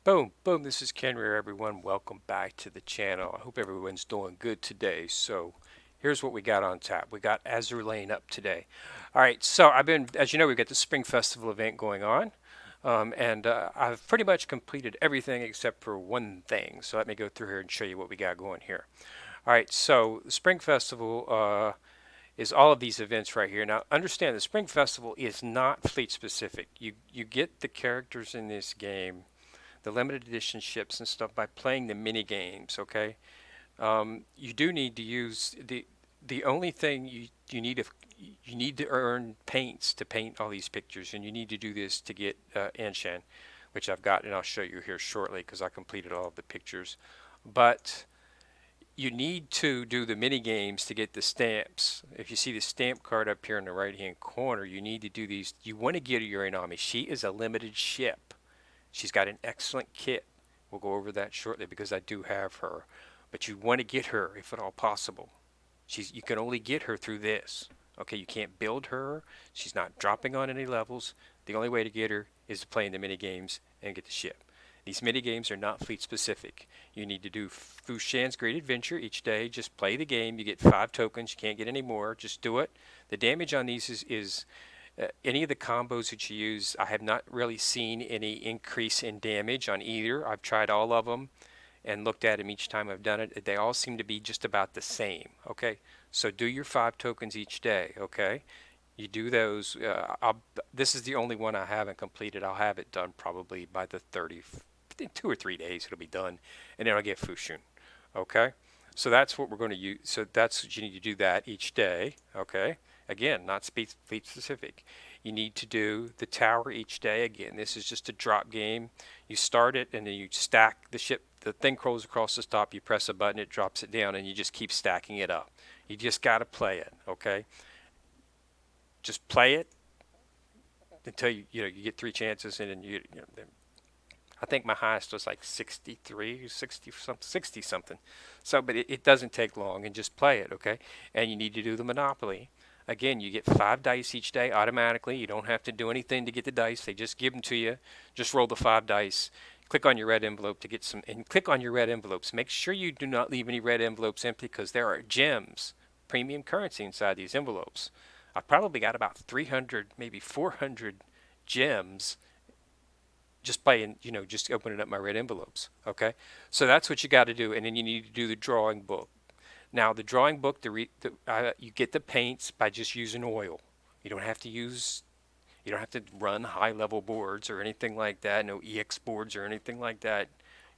Boom, boom, this is Ken Rear, everyone. Welcome back to the channel. I hope everyone's doing good today. So here's what we got on tap. We got Azure Lane up today. All right, so as you know, we've got the Spring Festival event going on. I've pretty much completed everything except for one thing. So let me go through here and show you what we got going here. All right, so the Spring Festival is all of these events right here. Now, understand the Spring Festival is not fleet specific. You get the characters in this game, the limited edition ships and stuff, by playing the mini games. Okay, you do need to use the only thing you need to earn paints to paint all these pictures, and you need to do this to get Anshan, which I've got, and I'll show you here shortly because I completed all of the pictures. But you need to do the mini games to get the stamps. If you see the stamp card up here in the right hand corner, you need to do these. You want to get Uranami. She is a limited ship. She's got an excellent kit. We'll go over that shortly because I do have her. But you want to get her if at all possible. You can only get her through this. Okay, you can't build her. She's not dropping on any levels. The only way to get her is to play in the mini games and get the ship. These mini games are not fleet specific. You need to do Fushan's Great Adventure each day. Just play the game. You get 5 tokens. You can't get any more. Just do it. The damage on these is any of the combos that you use. I have not really seen any increase in damage on either. I've tried all of them and looked at them each time I've done it. They all seem to be just about the same. Okay, so do your 5 tokens each day. Okay, you do those. This is the only one I haven't completed. I'll have it done probably by the 30th. In 2 or 3 days it'll be done, and then I'll get Fushun. Okay, so that's what we're going to use. So that's what you need to do that each day. Okay, again, not fleet specific. You need to do the tower each day. Again, this is just a drop game. You start it and then you stack the ship. The thing crawls across the top. You press a button, it drops it down, and you just keep stacking it up. You just got to play it. Okay, just play it until you get 3 chances, and then I think my highest was like 63, 60 something, 60 something. So, but it doesn't take long, and just play it, okay? And you need to do the Monopoly. Again, you get 5 dice each day automatically. You don't have to do anything to get the dice. They just give them to you. Just roll the 5 dice. Click on your red envelope to get some, and click on your red envelopes. Make sure you do not leave any red envelopes empty because there are gems, premium currency inside these envelopes. I've probably got about 300, maybe 400 gems just by just opening up my red envelopes. Okay, so that's what you got to do, and then you need to do the drawing book. Now the drawing book, you get the paints by just using oil. You don't have to use you don't have to run high level boards or anything like that, no EX boards or anything like that.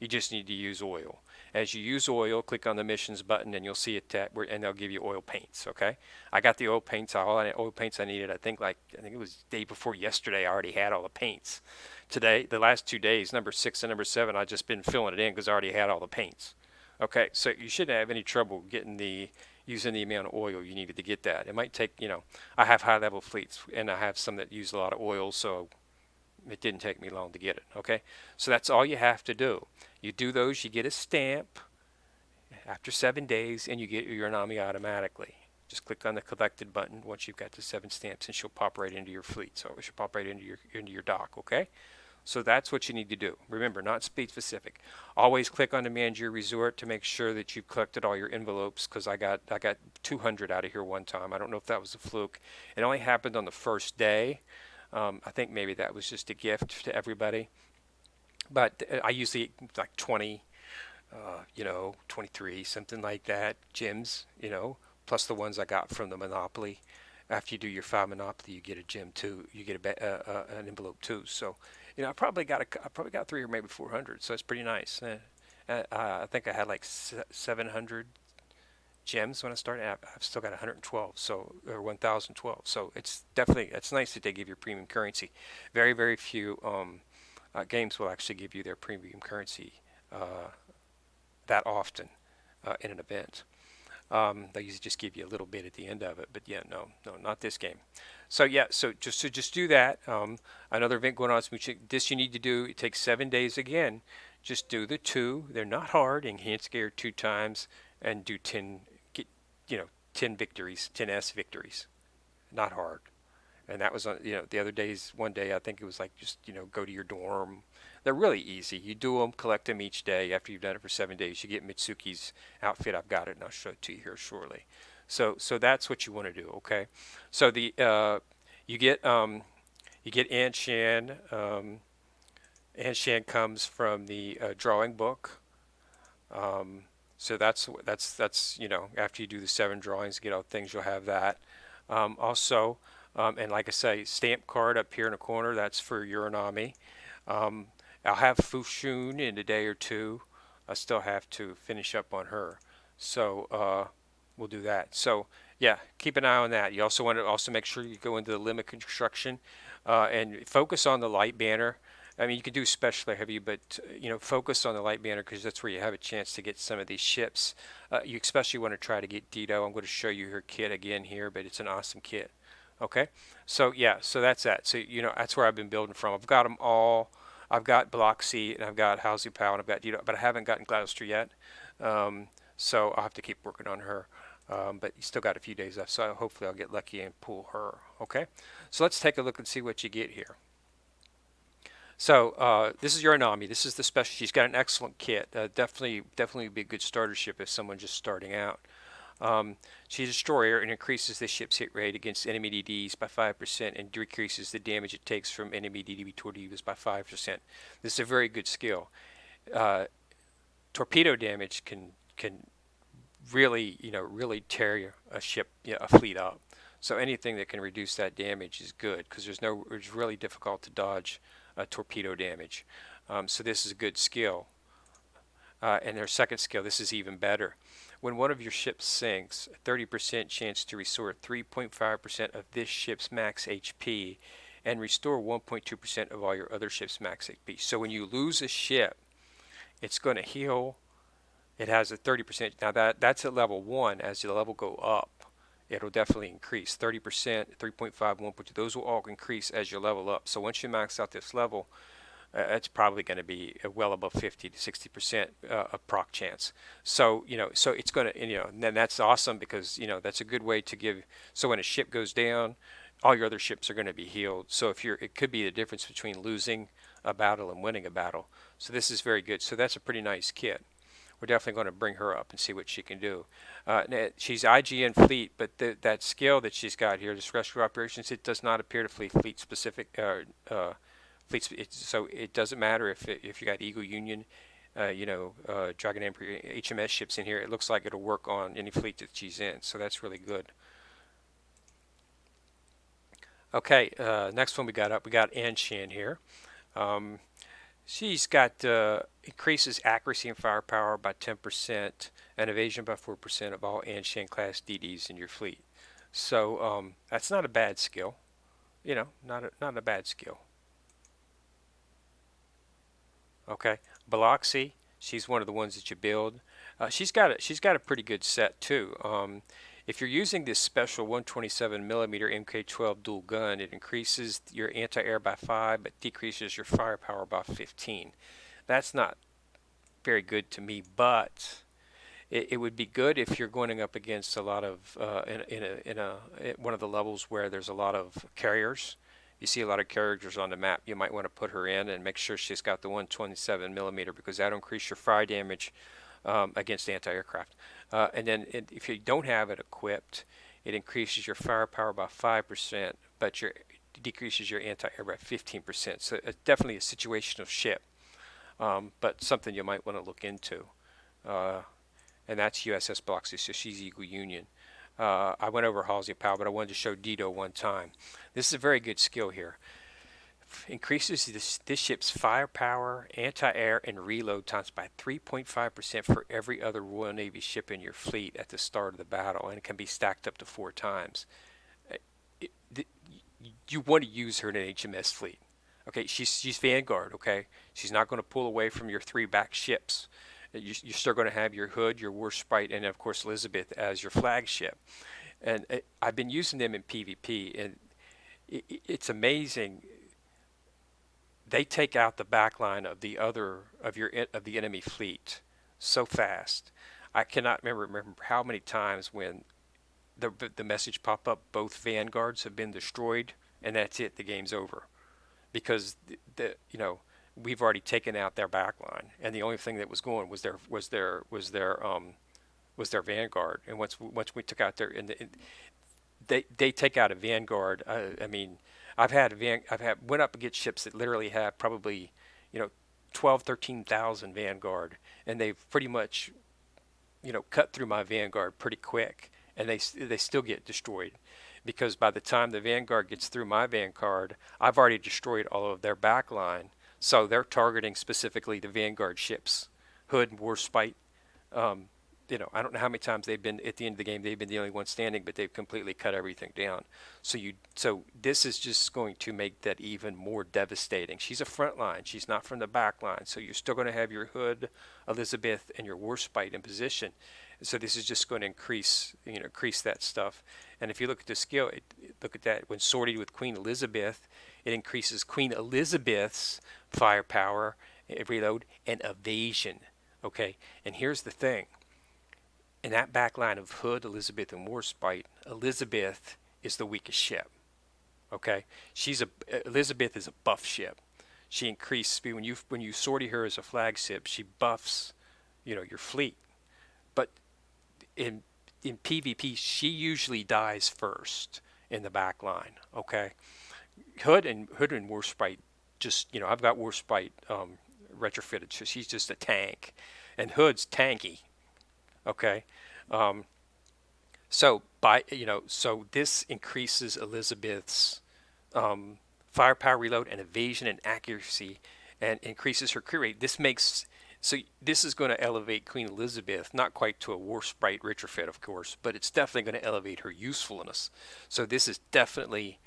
You just need to use oil. As you use oil, click on the missions button and you'll see it and they'll give you oil paints. Okay, I got the oil paints, all the oil paints I needed. I think it was the day before yesterday. I already had all the paints. Today, the last 2 days, number 6 and number 7, I just been filling it in because I already had all the paints. Okay, so you shouldn't have any trouble using the amount of oil you needed to get that. It might take, I have high level fleets and I have some that use a lot of oil, so it didn't take me long to get it. Okay, so that's all you have to do. You do those, you get a stamp after 7 days, and you get your Uranami automatically. Just click on the collected button once you've got the 7 stamps, and she'll pop right into your fleet. So she'll pop right into your dock. Okay. So that's what you need to do. Remember, not speed specific. Always click on the manage your resort to make sure that you've collected all your envelopes, because I got 200 out of here one time. I don't know if that was a fluke. It only happened on the first day. I think maybe that was just a gift to everybody. But I usually like 20, 23, something like that, gems, plus the ones I got from the Monopoly. After you do your 5 Monopoly, you get a gem too. You get an envelope too. So, I probably got 3 or maybe 400. So it's pretty nice. I think I had like 700 gems when I started. I've still got 112, or 1,012. So it's nice that they give you premium currency. Very very few games will actually give you their premium currency that often in an event. They usually just give you a little bit at the end of it, but yeah, no, not this game. So yeah, so just do that. Another event going on. This you need to do. It takes 7 days again. Just do the 2. They're not hard. Enhance gear 2 times and do 10. Get 10 victories, 10S victories. Not hard. And that was on the other days. One day I think it was like just go to your dorm, They're really easy. You do them, collect them each day. After you've done it for 7 days, you get Mitsuki's outfit. I've got it, and I'll show it to you here shortly. So that's what you want to do. Okay. So you get Anshan. Anshan comes from the drawing book. So that's after you do the 7 drawings, get all things, you'll have that. Also, and like I say, stamp card up here in the corner. That's for Uranami. Um, I'll have Fushun in a day or two. I still have to finish up on her. So we'll do that. So yeah, keep an eye on that. You also want to also make sure you go into the limit construction and focus on the light banner. I mean, you can do special heavy, but focus on the light banner because that's where you have a chance to get some of these ships. You especially want to try to get DIDO. I'm going to show you her kit again here, but it's an awesome kit. Okay, so yeah, so that's that. So that's where I've been building from. I've got them all. I've got Bloxy and I've got Housey Powell and I've got DIDO, but I haven't gotten Gloucester yet. So I'll have to keep working on her. But you still got a few days left, so hopefully I'll get lucky and pull her. Okay, so let's take a look and see what you get here. So this is Uranami. This is the special. She's got an excellent kit. Definitely be a good starter ship if someone just starting out. She's a destroyer and increases the ship's hit rate against enemy DDs by 5% and decreases the damage it takes from enemy DD torpedoes by 5%. This is a very good skill. Torpedo damage can really really tear a ship, a fleet up. So anything that can reduce that damage is good because it's really difficult to dodge torpedo damage. So this is a good skill. And their second skill, this is even better. When one of your ships sinks, a 30% chance to restore 3.5% of this ship's max HP and restore 1.2% of all your other ship's max HP. So when you lose a ship, it's going to heal. It has a 30%. Now that's at level 1. As the level go up, it'll definitely increase. 30%, 3.5, 1.2, those will all increase as you level up. So once you max out this level, it's probably going to be well above 50 to 60% of proc chance. So so it's going to, and then that's awesome because that's a good way to give. So when a ship goes down, all your other ships are going to be healed. So it could be the difference between losing a battle and winning a battle. So this is very good. So that's a pretty nice kit. We're definitely going to bring her up and see what she can do. She's IGN fleet, but that skill that she's got here, this rescue operations, it does not appear to fleet specific. So it doesn't matter if you got Eagle Union, Dragon Emperor, HMS ships in here. It looks like it'll work on any fleet that she's in. So that's really good. Okay, next one we got Anshan here. She's got increases accuracy and firepower by 10% and evasion by 4% of all Anshan class DDs in your fleet. So that's not a bad skill. Not a bad skill. Okay, Biloxi, she's one of the ones that you build. She's got a pretty good set too. If you're using this special 127 millimeter Mk12 dual gun, it increases your anti-air by 5, but decreases your firepower by 15. That's not very good to me, but it would be good if you're going up against a lot of in one of the levels where there's a lot of carriers. You see a lot of carriers on the map. You might want to put her in and make sure she's got the 127 millimeter because that'll increase your fire damage against anti-aircraft. And then if you don't have it equipped, it increases your firepower by 5%, but decreases your anti-air by 15%. So it's definitely a situational ship, but something you might want to look into. And that's USS Biloxi, so she's Eagle Union. I went over Halsey Powell, but I wanted to show DIDO one time. This is a very good skill here. Increases this ship's firepower, anti-air, and reload times by 3.5% for every other Royal Navy ship in your fleet at the start of the battle, and it can be stacked up to 4 times. You want to use her in an HMS fleet. Okay, she's Vanguard. Okay, she's not going to pull away from your 3 back ships. You're still going to have your Hood, your Warspite, and of course Elizabeth as your flagship. And I've been using them in PvP, and it's amazing. They take out the backline of the enemy fleet so fast. I cannot remember how many times when the message pop up, both Vanguards have been destroyed, and that's it. The game's over, because we've already taken out their back line, and the only thing that was going was their vanguard. And once we took out their, they take out a vanguard. I mean, I've had went up against ships that literally have probably, you know, 12, 13,000 vanguard, and they've pretty much, cut through my vanguard pretty quick, and they still get destroyed, because by the time the vanguard gets through my vanguard, I've already destroyed all of their back line. So they're targeting specifically the vanguard ships, Hood and Warspite. Um, I don't know how many times they've been at the end of the game. They've been the only one standing, but they've completely cut everything down. So this is just going to make that even more devastating. She's a front line. She's not from the back line. So you're still going to have your Hood, Elizabeth, and your Warspite in position. So this is just going to increase that stuff. And if you look at the skill, look at that. When sorted with Queen Elizabeth, it increases Queen Elizabeth's firepower, reload, and evasion. Okay, and here's the thing. In that back line of Hood, Elizabeth, and Warspite, Elizabeth is the weakest ship. Okay, Elizabeth is a buff ship. She increased speed when you sortie her as a flagship. She buffs, your fleet. But in PvP, she usually dies first in the back line. Okay, Hood and Warspite just I've got Warspite retrofitted, so she's just a tank, and Hood's tanky. Okay, um, so this increases Elizabeth's firepower, reload, and evasion and accuracy, and increases her crew rate. This is going to elevate Queen Elizabeth, not quite to a Warspite retrofit, of course, but it's definitely going to elevate her usefulness. So this is definitely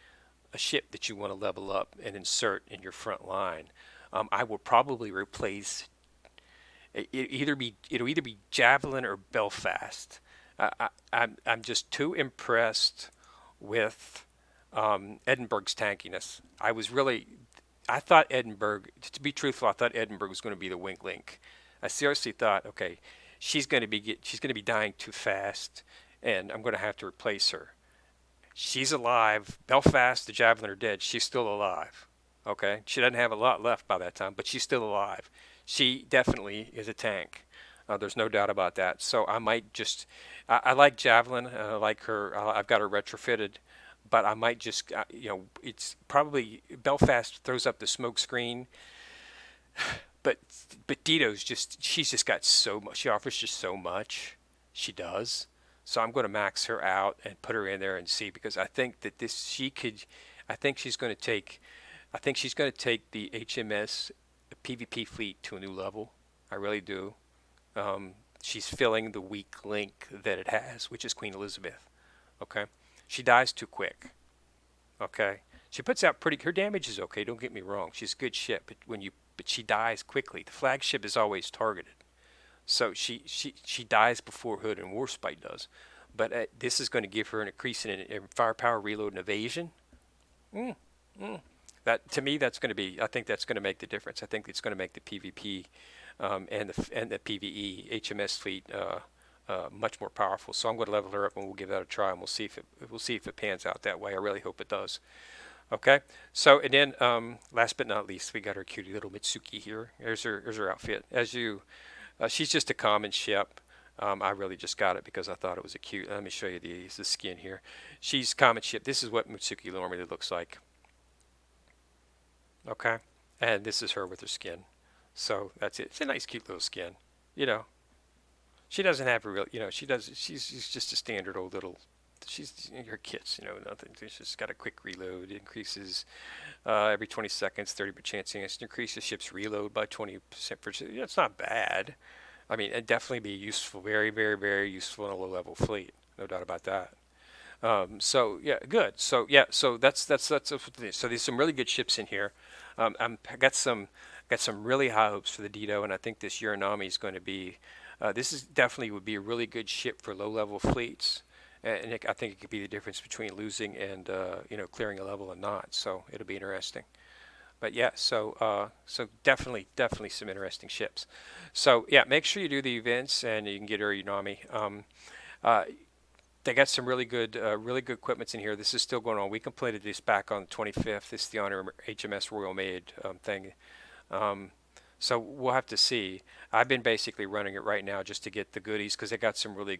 a ship that you want to level up and insert in your front line. I will probably replace it'll either be Javelin or Belfast. I'm just too impressed with Edinburgh's tankiness. I thought Edinburgh, to be truthful, I thought Edinburgh was going to be the weak link. I seriously thought, okay, she's going to be dying too fast, and I'm going to have to replace her. She's alive. Belfast, the Javelin are dead. She's still alive. Okay, she doesn't have a lot left by that time, but she's still alive. She definitely is a tank. There's no doubt about that. So I might just, I like Javelin. I like her. I've got her retrofitted, but I might just, it's probably Belfast throws up the smoke screen, but she's just got so much. She offers just so much. She does. So I'm going to max her out and put her in there and see, because I think that I think she's going to take, the HMS PvP fleet to a new level. I really do. She's filling the weak link that it has, which is Queen Elizabeth. Okay, she dies too quick. Okay, she puts out her damage is okay. Don't get me wrong. She's a good ship, but she dies quickly. The flagship is always targeted, so she dies before Hood and Warspite does. But this is going to give her an increase in firepower, reload, and evasion. Mm, mm. That, to me, I think that's going to make the difference. I think it's going to make the PvP and the PvE HMS fleet much more powerful. So I'm going to level her up, and we'll give that a try, and we'll see if it pans out that way. I really hope it does. Okay. So, and then last but not least, we got our cutie little Mitsuki here. Here's her outfit. She's just a common ship. I really just got it because I thought it was a cute. Let me show you the skin here. She's common ship. This is what Mitsuki normally looks like. Okay, and this is her with her skin. So that's it. It's a nice, cute little skin. She doesn't have a real. She's just a standard old little. She's her kits. Nothing. She's just got a quick reload. It increases every 20 seconds, 30% chance. It increases ship's reload by 20%. It's not bad. I mean, it'd definitely be useful. Very, very, very useful in a low-level fleet. No doubt about that. So yeah, good. So yeah, so that's so there's some really good ships in here. I got some really high hopes for the DIDO, and I think this Uranami is going to be. This is definitely would be a really good ship for low-level fleets, and I think it could be the difference between losing and clearing a level and not. So it'll be interesting. But yeah, so definitely some interesting ships. So yeah, make sure you do the events, and you can get her Unami. They got some really good equipments in here. This is still going on. We completed this back on the 25th. This is the Honor HMS Royal Maid thing. So we'll have to see. I've been basically running it right now just to get the goodies because they got some really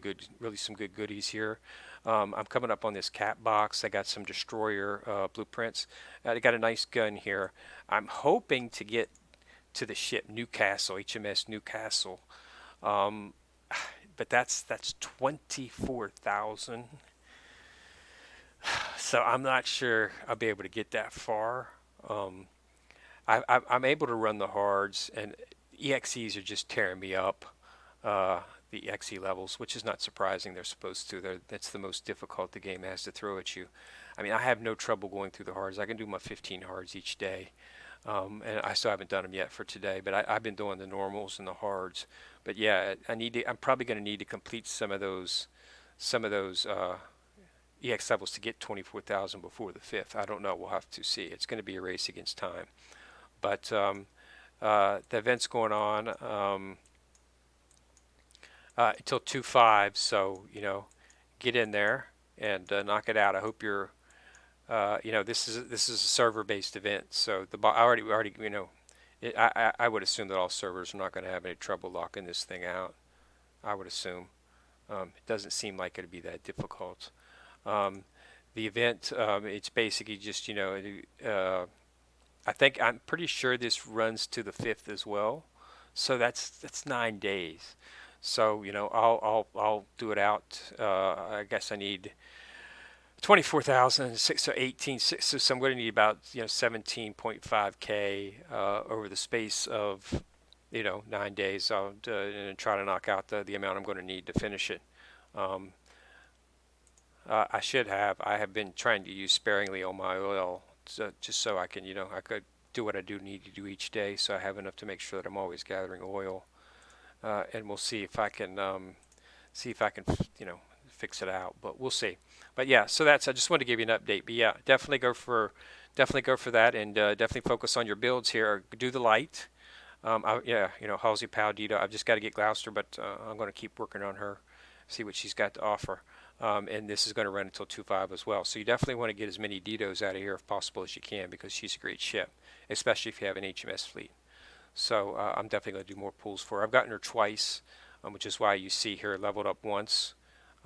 some good goodies here. I'm coming up on this cat box. I got some destroyer blueprints. I got a nice gun here. I'm hoping to get to the ship Newcastle, HMS Newcastle. Um, but that's 24,000. So I'm not sure I'll be able to get that far. Um, I'm able to run the hards, and EXEs are just tearing me up. Uh, the XE levels, which is not surprising. They're supposed to. That's the most difficult the game has to throw at you. I mean, I have no trouble going through the hards. I can do my 15 hards each day, and I still haven't done them yet for today. But I've been doing the normals and the hards. But yeah, I need to. I'm probably going to need to complete some of those EX levels to get 24,000 before the 5th. I don't know. We'll have to see. It's going to be a race against time. But the event's going on until 2/5, so get in there and knock it out. I hope you're this is a server-based event, so I already I would assume that all servers are not going to have any trouble locking this thing out. I would assume. It doesn't seem like it'd be that difficult. Um, the event, it's basically just I'm pretty sure this runs to the 5th as well, so that's 9 days. So I'll do it out. I guess I need 24,000, so 18. So I'm going to need about 17.5K over the space of 9 days. I'll and try to knock out the amount I'm going to need to finish it. Um, I have been trying to use sparingly on my oil, just so I can, I could do what I do need to do each day, so I have enough to make sure that I'm always gathering oil. And we'll see if I can, fix it out. But we'll see. But yeah, so I just wanted to give you an update. But yeah, definitely go for that, and definitely focus on your builds here. Do the light. Yeah, Halsey, Pow, DIDO. I've just got to get Gloucester, but I'm going to keep working on her, see what she's got to offer. And this is going to run until 2/5 as well. So you definitely want to get as many DIDOs out of here if possible as you can, because she's a great ship, especially if you have an HMS fleet. So I'm definitely going to do more pulls for her. I've gotten her twice, which is why you see her leveled up once.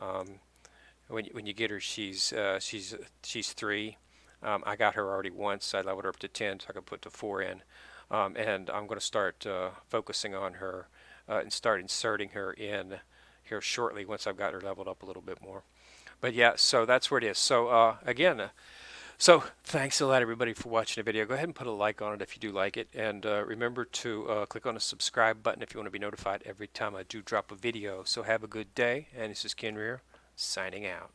Um, when you get her, she's 3. I got her already once. I leveled her up to 10, so I could put the 4 in. And I'm going to start focusing on her and start inserting her in here shortly once I've got her leveled up a little bit more. But yeah, so that's where it is. So again, so thanks a lot, everybody, for watching the video. Go ahead and put a like on it if you do like it. And remember to click on the subscribe button if you want to be notified every time I do drop a video. So have a good day. And this is Ken Rear, signing out.